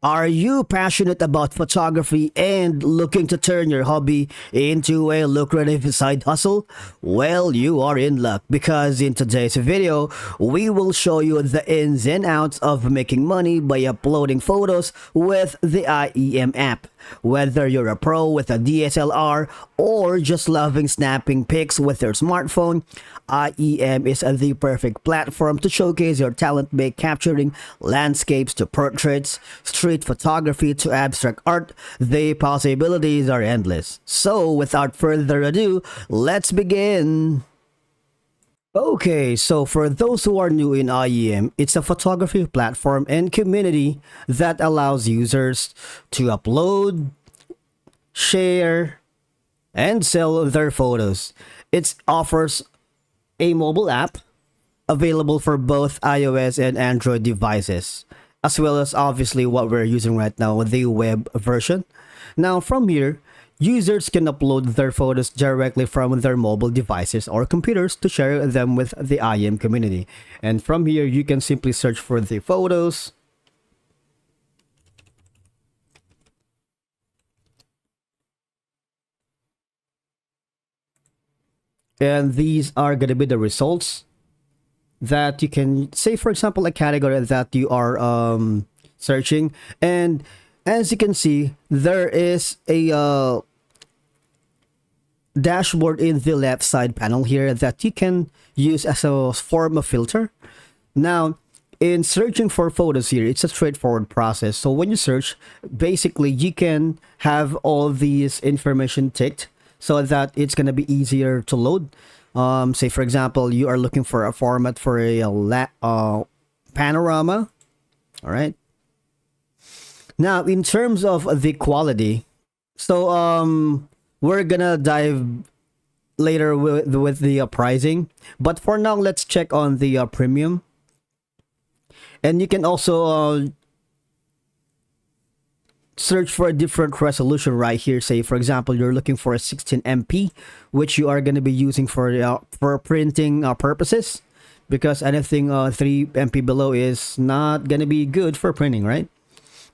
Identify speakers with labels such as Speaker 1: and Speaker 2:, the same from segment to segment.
Speaker 1: Are you passionate about photography and looking to turn your hobby into a lucrative side hustle? Well, you are in luck because in today's video, we will show you the ins and outs of making money by uploading photos with the EyeEm app. Whether you're a pro with a DSLR or just loving snapping pics with your smartphone, EyeEm is the perfect platform to showcase your talent by capturing landscapes to portraits, street photography to abstract art. The possibilities are endless. So, without further ado, let's begin. Okay, so for those who are new in EyeEm, it's a photography platform and community that allows users to upload, share, and sell their photos. It offers a mobile app available for both iOS and Android devices, as well as obviously what we're using right now, the web version. Now, from here, users can upload their photos directly from their mobile devices or computers to share them with the EyeEm community. And from here, you can simply search for the photos. And these are going to be the results that you can say, for example, a category that you are searching. And as you can see, there is a dashboard in the left side panel here that you can use as a form of filter. Now, in searching for photos here, it's a straightforward process. So when you search, basically you can have all these information ticked so that it's going to be easier to load. Say for example, you are looking for a format for a panorama. All right. Now, in terms of the quality, so we're gonna dive later with the pricing, but for now, let's check on the premium. And you can also search for a different resolution right here. Say for example, you're looking for a 16MP, which you are going to be using for printing purposes, because anything 3MP below is not going to be good for printing, right?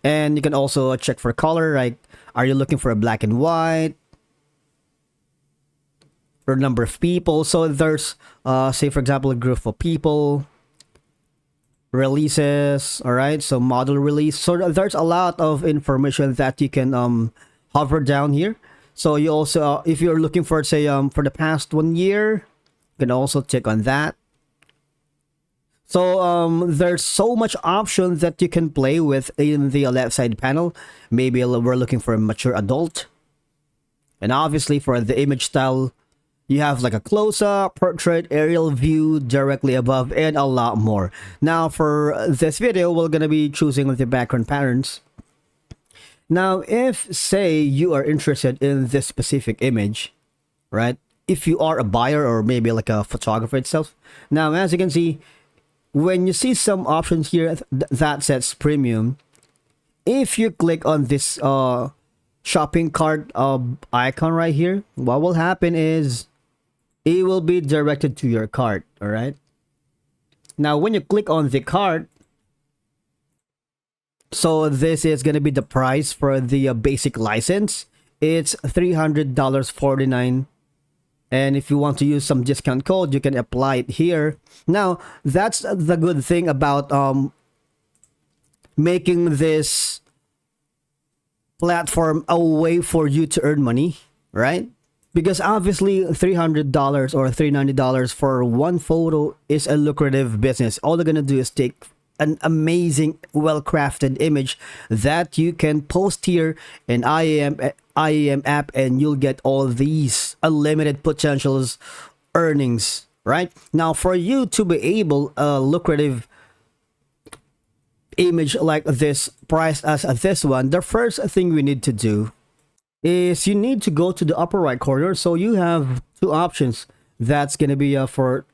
Speaker 1: And you can also check for color, like are you looking for a black and white, or number of people. So there's say for example a group of people, releases, all right, so model release. So there's a lot of information that you can hover down here. So you also if you're looking for, say, for the past 1 year, you can also click on that. So there's so much option that you can play with in the left side panel. Maybe we're looking for a mature adult, and obviously for the image style, you have like a close-up, portrait, aerial view, directly above, and a lot more. Now, for this video, we're going to be choosing the background patterns. Now, if, say, you are interested in this specific image, right? If you are a buyer or maybe like a photographer itself. Now, as you can see, when you see some options here that says premium, if you click on this shopping cart icon right here, what will happen is it will be directed to your cart. All right. Now, when you click on the cart, so this is going to be the price for the basic license. It's $300.49. And if you want to use some discount code, you can apply it here. Now, that's the good thing about making this platform a way for you to earn money, right? Because obviously $300 or $390 for one photo is a lucrative business. All they're gonna do is take an amazing, well-crafted image that you can post here in EyeEm app, and you'll get all these unlimited potentials earnings, right? Now, for you to be able a lucrative image like this, priced as this one, the first thing we need to do is you need to go to the upper right corner. So you have two options. That's going to be for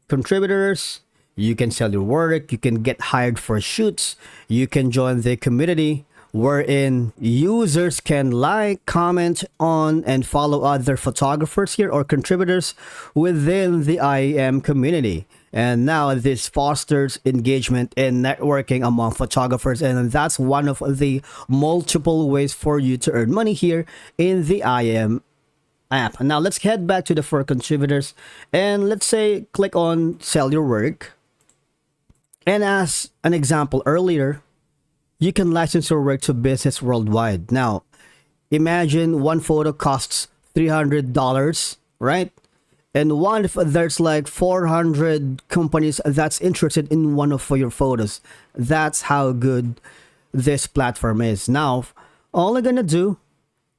Speaker 1: contributors. You can sell your work. You can get hired for shoots. You can join the community, wherein users can like, comment on, and follow other photographers here or contributors within the EyeEm community. And now this fosters engagement and networking among photographers, and that's one of the multiple ways for you to earn money here in the EyeEm app. Now let's head back to the for contributors, and let's say click on sell your work. And as an example earlier, you can license your work to business worldwide. Now imagine one photo costs $300, right? And what if there's like 400 companies that's interested in one of your photos? That's how good this platform is. Now, all I'm gonna do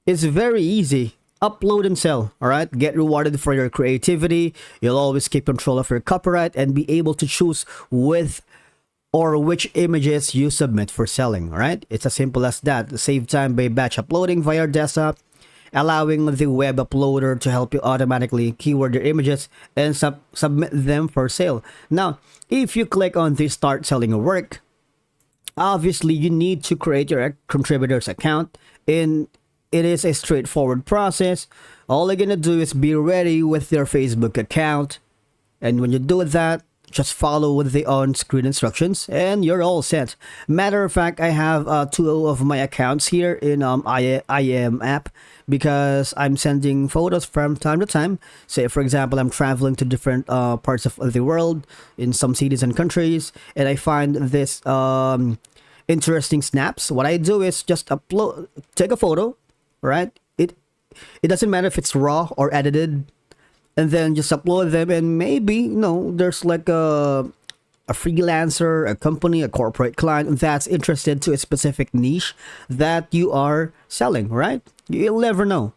Speaker 1: is very easy. Upload and sell, all right? Get rewarded for your creativity. You'll always keep control of your copyright and be able to choose with or which images you submit for selling, all right? It's as simple as that. Save time by batch uploading via desktop, allowing the web uploader to help you automatically keyword your images and submit them for sale. Now, if you click on the start selling your work, obviously you need to create your contributors account, and it is a straightforward process. All you're gonna do is be ready with your Facebook account, and when you do that, just follow the on-screen instructions and you're all set. Matter of fact, I have two of my accounts here in EyeEm app because I'm sending photos from time to time. Say for example, I'm traveling to different parts of the world in some cities and countries, and I find this interesting snaps. What I do is just take a photo, right? It doesn't matter if it's raw or edited, and then just upload them, and maybe there's like a freelancer, a company, a corporate client that's interested to a specific niche that you are selling, right? You'll never know.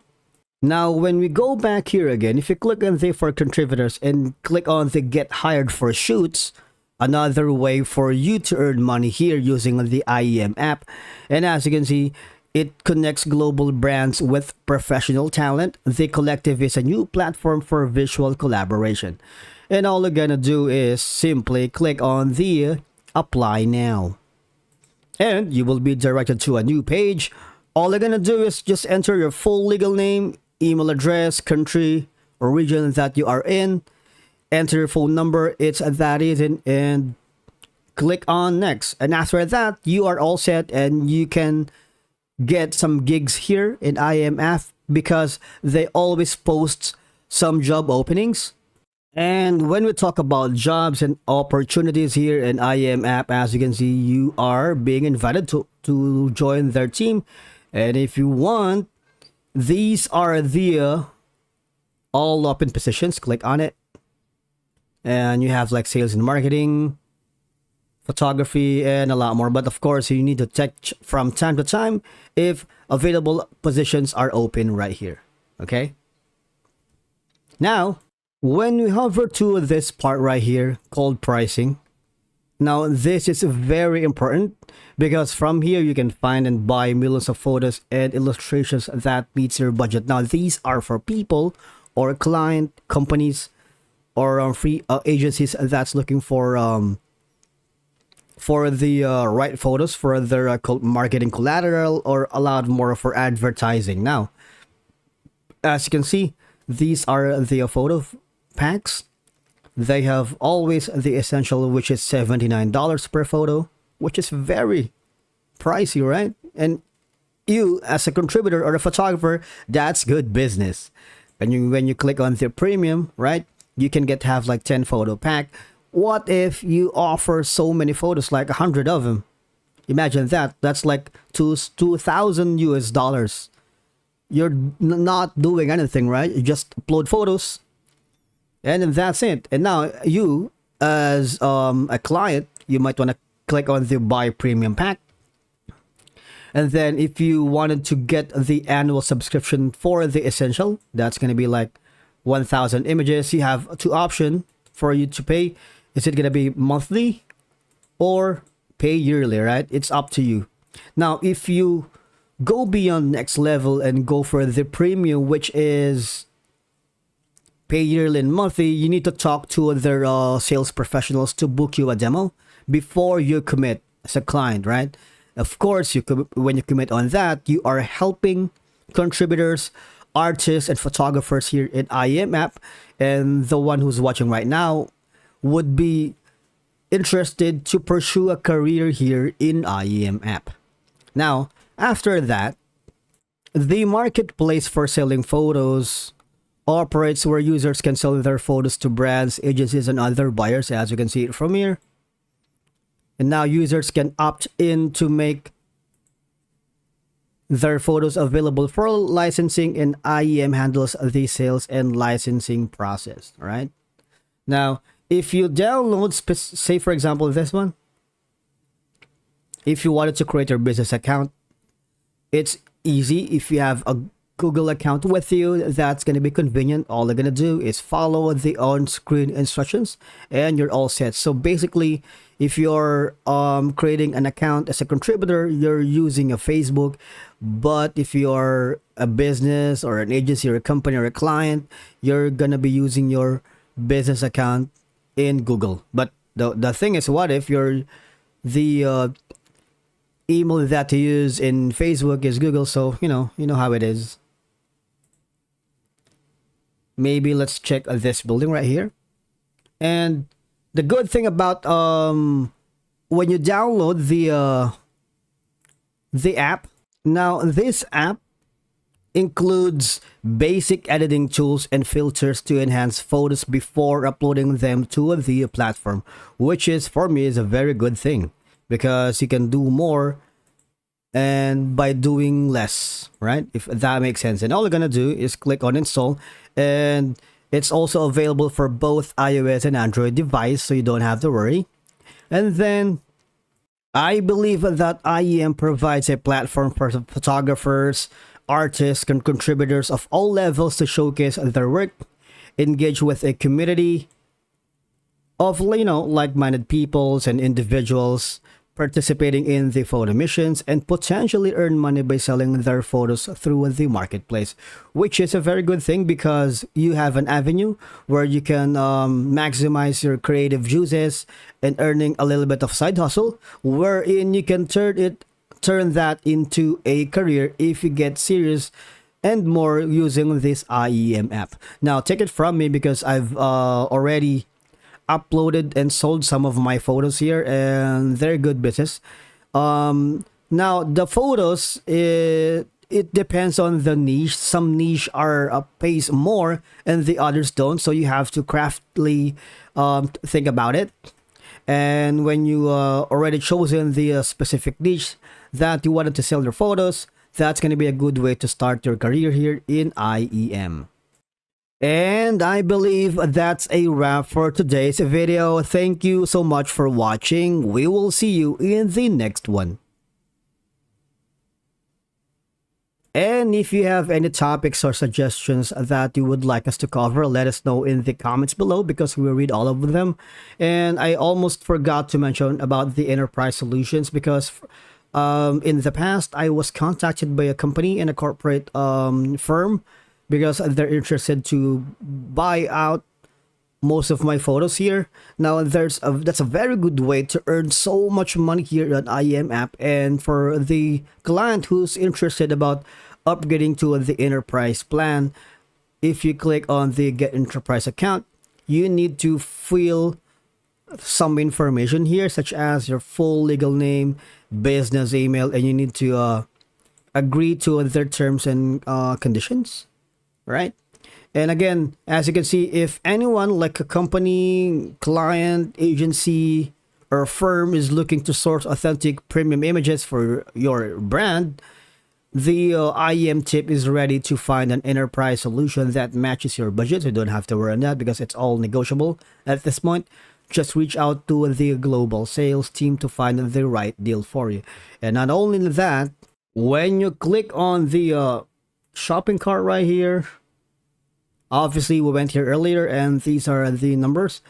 Speaker 1: Now when we go back here again, if you click on the for contributors and click on the get hired for shoots, another way for you to earn money here using the EyeEm app. And as you can see, it connects global brands with professional talent. The Collective is a new platform for visual collaboration. And all you're gonna do is simply click on the apply now. And you will be directed to a new page. All you're gonna do is just enter your full legal name, email address, country, or region that you are in. Enter your phone number, it's that easy, and click on next. And after that, you are all set, and you can get some gigs here in EyeEm app because they always post some job openings. And when we talk about jobs and opportunities here in EyeEm app, as you can see, you are being invited to join their team. And if you want, these are the all open positions. Click on it, and you have like sales and marketing, photography, and a lot more. But of course, you need to check from time to time if available positions are open right here. Okay. Now, when we hover to this part right here called pricing, now this is very important because from here you can find and buy millions of photos and illustrations that meets your budget. Now these are for people or client companies or free agencies that's looking for the right photos for their marketing collateral or a lot more for advertising. Now, as you can see, these are the photo packs. They have always the essential, which is $79 per photo, which is very pricey, right? And you, as a contributor or a photographer, that's good business. And when you click on the premium, right, you can have like 10 photo pack. What if you offer so many photos, like 100 of them? Imagine that. That's like 2,000 US dollars. You're not doing anything, right? You just upload photos, and then that's it. And now you, as a client, you might want to click on the buy premium pack. And then if you wanted to get the annual subscription for the essential, that's going to be like 1,000 images. You have two options for you to pay. Is it going to be monthly or pay yearly, right? It's up to you. Now, if you go beyond next level and go for the premium, which is pay yearly and monthly, you need to talk to their sales professionals to book you a demo before you commit as a client, right? Of course, when you commit on that, you are helping contributors, artists, and photographers here in EyeEm app. And the one who's watching right now, would be interested to pursue a career here in EyeEm app. Now, after that, the marketplace for selling photos operates where users can sell their photos to brands, agencies, and other buyers, as you can see it from here. And now users can opt in to make their photos available for licensing, and EyeEm handles the sales and licensing process. All right. Now, if you download, say for example this one, if you wanted to create your business account, it's easy. If you have a Google account with you, that's going to be convenient. All you're going to do is follow the on-screen instructions and you're all set. So basically, if you're creating an account as a contributor, you're using a Facebook. But if you're a business or an agency or a company or a client, you're going to be using your business account in Google. But the thing is, what if the email that you use in Facebook is Google? So you know how it is. Maybe let's check this building right here. And the good thing about when you download the app, now this app includes basic editing tools and filters to enhance photos before uploading them to the platform, which is for me is a very good thing because you can do more and by doing less, right? If that makes sense. And all you're gonna do is click on install, and it's also available for both iOS and Android device, so you don't have to worry. And then I believe that EyeEm provides a platform for photographers, artists, and contributors of all levels to showcase their work, engage with a community of like-minded peoples and individuals participating in the photo missions, and potentially earn money by selling their photos through the marketplace, which is a very good thing because you have an avenue where you can maximize your creative juices and earning a little bit of side hustle, wherein you can turn that into a career if you get serious and more using this EyeEm app. Now, take it from me because I've already uploaded and sold some of my photos here, and they're good business. Now the photos, it depends on the niche. Some niche are pays more and the others don't, so you have to craftily think about it. And when you already chosen the specific niche that you wanted to sell your photos, that's going to be a good way to start your career here in EyeEm. And I believe that's a wrap for today's video. Thank you so much for watching. We will see you in the next one. And if you have any topics or suggestions that you would like us to cover, let us know in the comments below because we will read all of them. And I almost forgot to mention about the enterprise solutions because in the past I was contacted by a company and a corporate firm because they're interested to buy out most of my photos here. Now that's a very good way to earn so much money here on EyeEm app. And for the client who's interested about upgrading to the enterprise plan, if you click on the get enterprise account, you need to fill some information here such as your full legal name, business email, and you need to agree to their terms and conditions, right? And again, as you can see, if anyone like a company, client, agency, or firm is looking to source authentic premium images for your brand, the EyeEm tip is ready to find an enterprise solution that matches your budget. So you don't have to worry on that because it's all negotiable at this point. Just reach out to the global sales team to find the right deal for you. And not only that, when you click on the shopping cart right here, obviously we went here earlier and these are the numbers.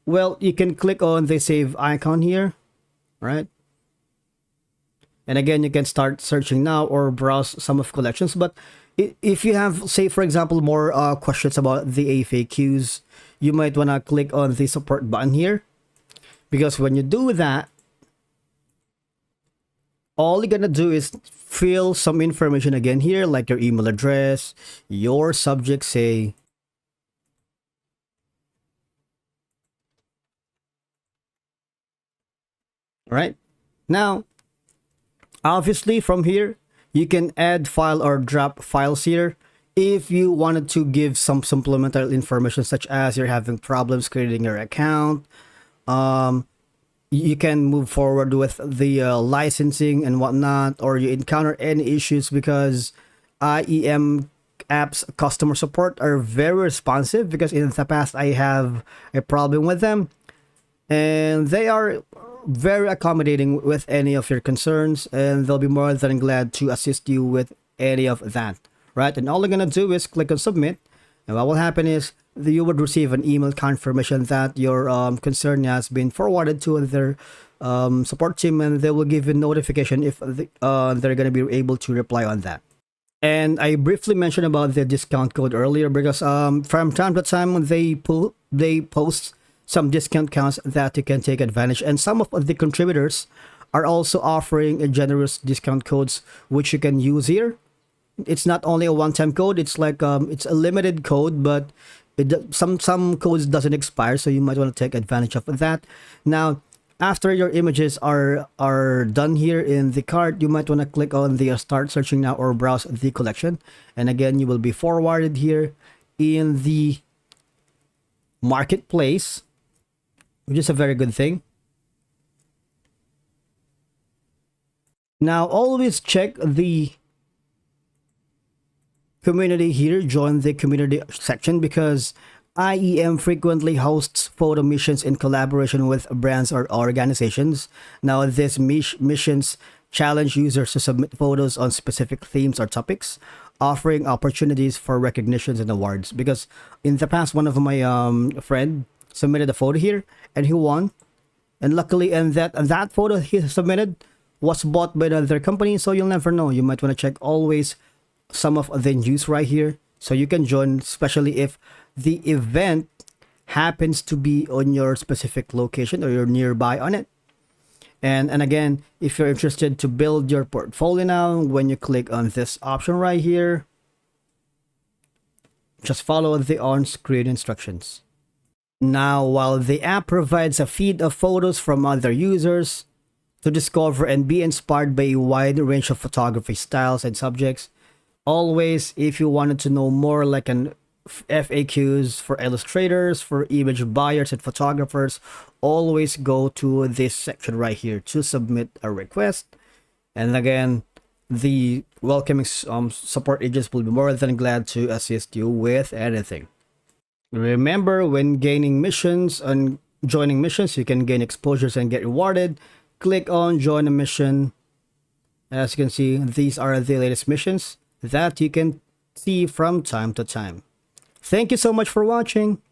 Speaker 1: Well, you can click on the save icon here, right? And again, you can start searching now or browse some of collections. But if you have, say for example, more questions about the FAQs, you might want to click on the support button here, because when you do that, all you're gonna do is fill some information again here, like your email address, your subject, say All right. Now, obviously from here, you can add file or drop files here. If you wanted to give some supplemental information such as you're having problems creating your account, you can move forward with the licensing and whatnot, or you encounter any issues because IEM apps customer support are very responsive, because in the past I have a problem with them, and they are very accommodating with any of your concerns, and they'll be more than glad to assist you with any of that, right? And all you're gonna do is click on submit, and what will happen is you would receive an email confirmation that your concern has been forwarded to their support team, and they will give you notification if they're going to be able to reply on that. And I briefly mentioned about the discount code earlier because from time to time they post some discount codes that you can take advantage, and some of the contributors are also offering a generous discount codes which you can use here. It's not only a one-time code, it's like it's a limited code, but some codes doesn't expire, so you might want to take advantage of that. Now, after your images are done here in the cart, you might want to click on the start searching now or browse the collection, and again you will be forwarded here in the marketplace, which is a very good thing. Now always check the community here, join the community section, because IEM frequently hosts photo missions in collaboration with brands or organizations. Now these missions challenge users to submit photos on specific themes or topics, offering opportunities for recognitions and awards. Because in the past, one of my friend submitted a photo here and he won, and luckily and that photo he submitted was bought by another company, so you'll never know. You might want to check always some of the news right here so you can join, especially if the event happens to be on your specific location or you're nearby on it. And again, if you're interested to build your portfolio now, when you click on this option right here, just follow the on-screen instructions. Now, while the app provides a feed of photos from other users to discover and be inspired by a wide range of photography styles and subjects, always, if you wanted to know more like an FAQs for illustrators, for image buyers and photographers, always go to this section right here to submit a request. And again, the welcoming support agents will be more than glad to assist you with anything. Remember, when gaining missions and joining missions, you can gain exposures and get rewarded. Click on join a mission. As you can see, these are the latest missions that you can see from time to time. Thank you so much for watching.